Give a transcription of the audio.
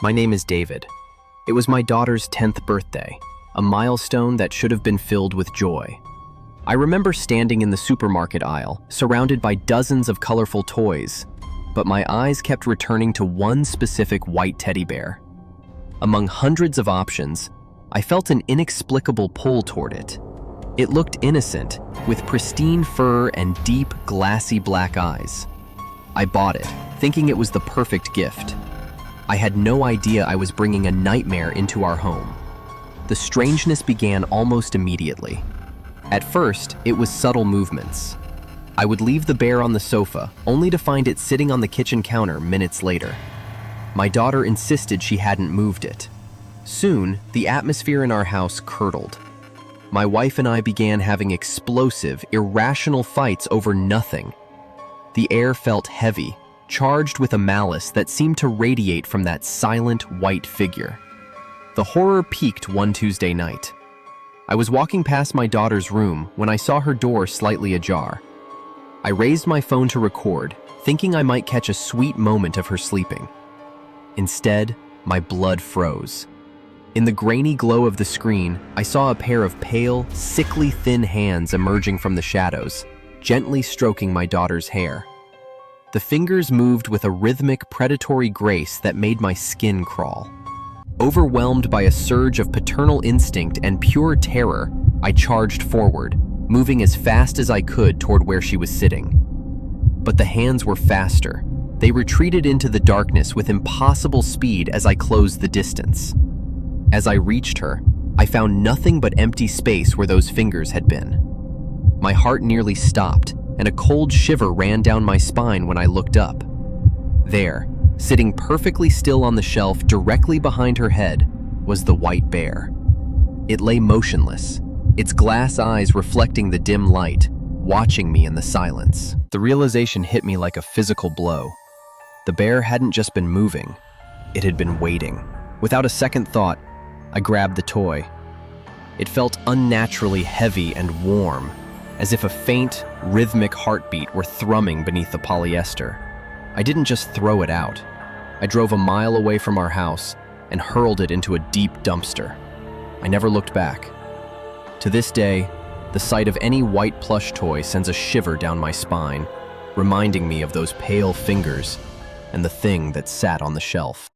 My name is David. It was my daughter's 10th birthday, a milestone that should have been filled with joy. I remember standing in the supermarket aisle, surrounded by dozens of colorful toys, but my eyes kept returning to one specific white teddy bear. Among hundreds of options, I felt an inexplicable pull toward it. It looked innocent, with pristine fur and deep, glassy black eyes. I bought it, thinking it was the perfect gift. I had no idea I was bringing a nightmare into our home. The strangeness began almost immediately. At first, it was subtle movements. I would leave the bear on the sofa, only to find it sitting on the kitchen counter minutes later. My daughter insisted she hadn't moved it. Soon, the atmosphere in our house curdled. My wife and I began having explosive, irrational fights over nothing. The air felt heavy, charged with a malice that seemed to radiate from that silent, white figure. The horror peaked one Tuesday night. I was walking past my daughter's room when I saw her door slightly ajar. I raised my phone to record, thinking I might catch a sweet moment of her sleeping. Instead, my blood froze. In the grainy glow of the screen, I saw a pair of pale, sickly thin hands emerging from the shadows, gently stroking my daughter's hair. The fingers moved with a rhythmic, predatory grace that made my skin crawl. Overwhelmed by a surge of paternal instinct and pure terror, I charged forward, moving as fast as I could toward where she was sitting. But the hands were faster. They retreated into the darkness with impossible speed as I closed the distance. As I reached her, I found nothing but empty space where those fingers had been. My heart nearly stopped, and a cold shiver ran down my spine when I looked up. There, sitting perfectly still on the shelf directly behind her head, was the white bear. It lay motionless, its glass eyes reflecting the dim light, watching me in the silence. The realization hit me like a physical blow. The bear hadn't just been moving, it had been waiting. Without a second thought, I grabbed the toy. It felt unnaturally heavy and warm, as if a faint, rhythmic heartbeat were thrumming beneath the polyester. I didn't just throw it out. I drove a mile away from our house and hurled it into a deep dumpster. I never looked back. To this day, the sight of any white plush toy sends a shiver down my spine, reminding me of those pale fingers and the thing that sat on the shelf.